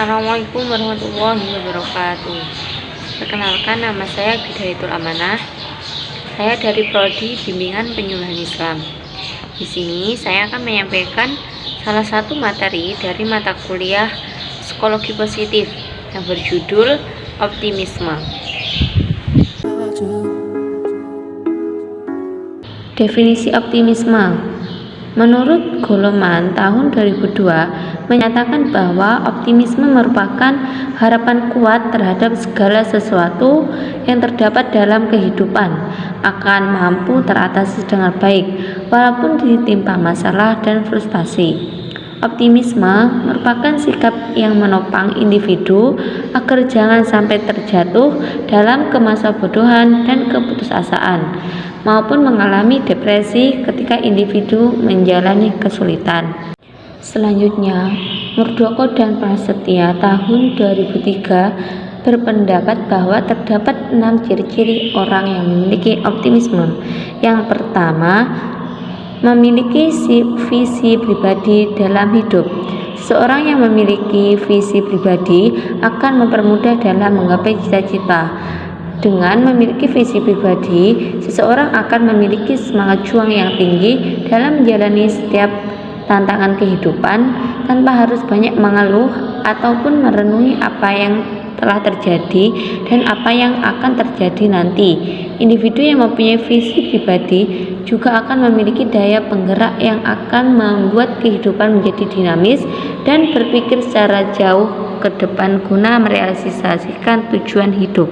Assalamualaikum warahmatullahi wabarakatuh. Perkenalkan, nama saya Bidayatul Amanah. Saya dari Prodi Bimbingan Penyuluhan Islam. Di sini saya akan menyampaikan salah satu materi dari mata kuliah Psikologi Positif yang berjudul Optimisme. Definisi optimisme. Menurut Goleman tahun 2002 menyatakan bahwa optimisme merupakan harapan kuat terhadap segala sesuatu yang terdapat dalam kehidupan akan mampu teratasi dengan baik walaupun ditimpa masalah dan frustasi. Optimisme merupakan sikap yang menopang individu agar jangan sampai terjatuh dalam kemasabodohan dan keputusasaan, maupun mengalami depresi ketika individu menjalani kesulitan. Selanjutnya, Murdoko dan Prasetya tahun 2003 berpendapat bahwa terdapat 6 ciri-ciri orang yang memiliki optimisme. Yang pertama, memiliki visi pribadi dalam hidup. Seseorang yang memiliki visi pribadi akan mempermudah dalam menggapai cita-cita. Dengan memiliki visi pribadi, seseorang akan memiliki semangat juang yang tinggi dalam menjalani setiap tantangan kehidupan tanpa harus banyak mengeluh ataupun merenungi apa yang telah terjadi dan apa yang akan terjadi nanti. Individu yang mempunyai visi pribadi juga akan memiliki daya penggerak yang akan membuat kehidupan menjadi dinamis dan berpikir secara jauh ke depan guna merealisasikan tujuan hidup.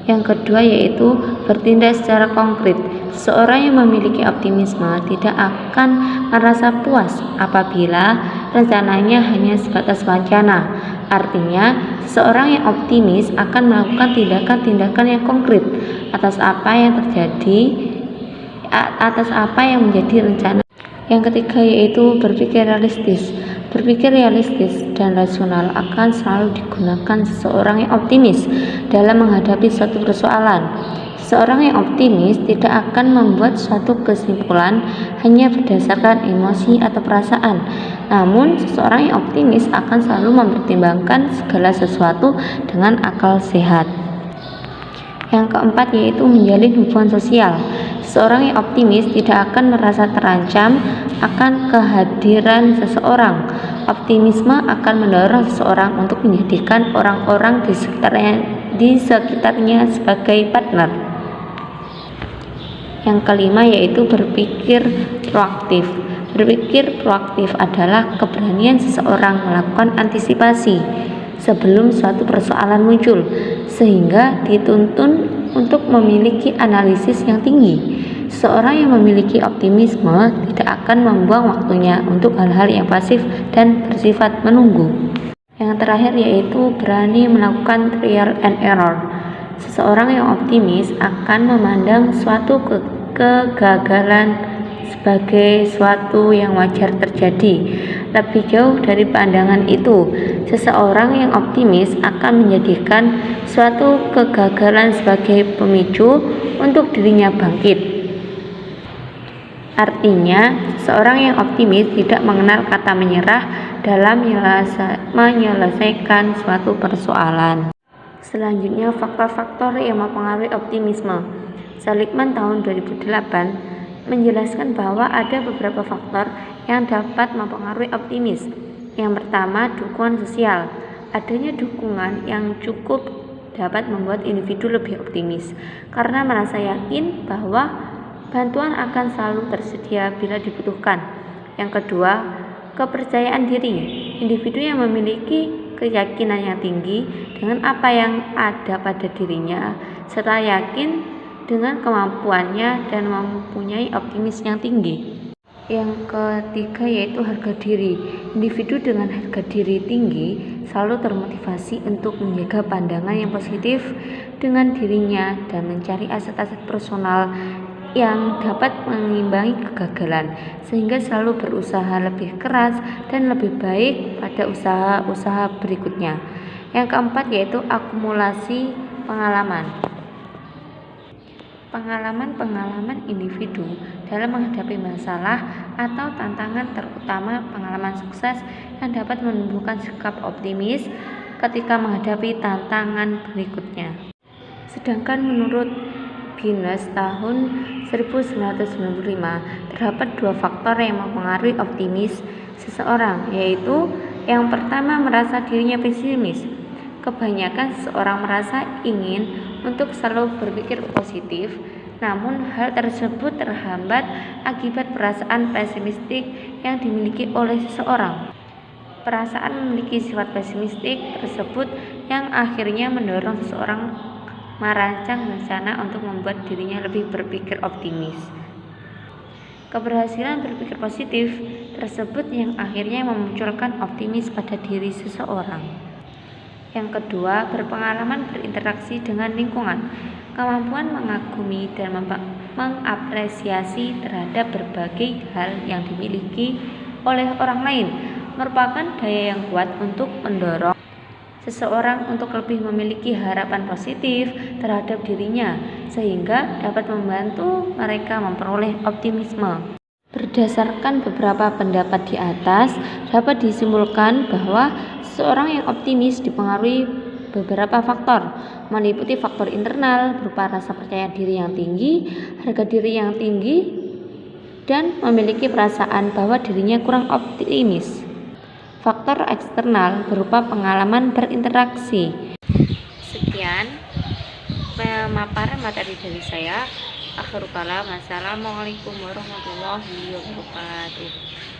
Yang kedua yaitu bertindak secara konkret. Seseorang yang memiliki optimisme tidak akan merasa puas apabila rencananya hanya sebatas wacana. Artinya, seseorang yang optimis akan melakukan tindakan-tindakan yang konkret atas apa yang menjadi rencana. Yang ketiga yaitu berpikir realistis. Berpikir realistis dan rasional akan selalu digunakan seseorang yang optimis dalam menghadapi suatu persoalan. Seseorang yang optimis tidak akan membuat suatu kesimpulan hanya berdasarkan emosi atau perasaan. Namun, seseorang yang optimis akan selalu mempertimbangkan segala sesuatu dengan akal sehat. Yang keempat yaitu menjalin hubungan sosial. Seseorang yang optimis tidak akan merasa terancam akan kehadiran seseorang. Optimisme akan mendorong seseorang untuk menjadikan orang-orang di sekitarnya sebagai partner. Yang kelima yaitu berpikir proaktif. Berpikir proaktif adalah keberanian seseorang melakukan antisipasi sebelum suatu persoalan muncul, sehingga dituntun untuk memiliki analisis yang tinggi. Seorang yang memiliki optimisme tidak akan membuang waktunya untuk hal-hal yang pasif dan bersifat menunggu. Yang terakhir yaitu berani melakukan trial and error. Seseorang yang optimis akan memandang suatu kegagalan sebagai suatu yang wajar terjadi. Lebih jauh dari pandangan itu, seseorang yang optimis akan menjadikan suatu kegagalan sebagai pemicu untuk dirinya bangkit. Artinya, seorang yang optimis tidak mengenal kata menyerah dalam menyelesaikan suatu persoalan. Selanjutnya, faktor-faktor yang mempengaruhi optimisme. Seligman tahun 2008 menjelaskan bahwa ada beberapa faktor yang dapat mempengaruhi optimis. Yang pertama, dukungan sosial. Adanya dukungan yang cukup dapat membuat individu lebih optimis karena merasa yakin bahwa bantuan akan selalu tersedia bila dibutuhkan. Yang kedua, kepercayaan diri. Individu yang memiliki keyakinan yang tinggi dengan apa yang ada pada dirinya serta yakin dengan kemampuannya dan mempunyai optimis yang tinggi. Yang ketiga yaitu harga diri. Individu dengan harga diri tinggi selalu termotivasi untuk menjaga pandangan yang positif dengan dirinya dan mencari aset-aset personal yang dapat mengimbangi kegagalan, sehingga selalu berusaha lebih keras dan lebih baik pada usaha-usaha berikutnya. Yang keempat yaitu akumulasi pengalaman. pengalaman-pengalaman individu dalam menghadapi masalah atau tantangan, terutama pengalaman sukses yang dapat menumbuhkan sikap optimis ketika menghadapi tantangan berikutnya. Sedangkan menurut Guinness tahun 1995, terdapat 2 faktor yang mempengaruhi optimis seseorang, yaitu yang pertama, merasa dirinya pesimis. Kebanyakan seseorang merasa ingin untuk selalu berpikir positif, namun hal tersebut terhambat akibat perasaan pesimistik yang dimiliki oleh seseorang. Perasaan memiliki sifat pesimistik tersebut yang akhirnya mendorong seseorang merancang rencana untuk membuat dirinya lebih berpikir optimis. Keberhasilan berpikir positif tersebut yang akhirnya memunculkan optimis pada diri seseorang. Yang kedua, berpengalaman berinteraksi dengan lingkungan. Kemampuan mengagumi dan mengapresiasi terhadap berbagai hal yang dimiliki oleh orang lain merupakan daya yang kuat untuk mendorong seseorang untuk lebih memiliki harapan positif terhadap dirinya, sehingga dapat membantu mereka memperoleh optimisme. Berdasarkan beberapa pendapat di atas, dapat disimpulkan bahwa seseorang yang optimis dipengaruhi beberapa faktor, meliputi faktor internal berupa rasa percaya diri yang tinggi, harga diri yang tinggi, dan memiliki perasaan bahwa dirinya kurang optimis. Faktor eksternal berupa pengalaman berinteraksi. Sekian pemaparan materi dari saya. Akhirul kalam, wassalamualaikum warahmatullahi wabarakatuh.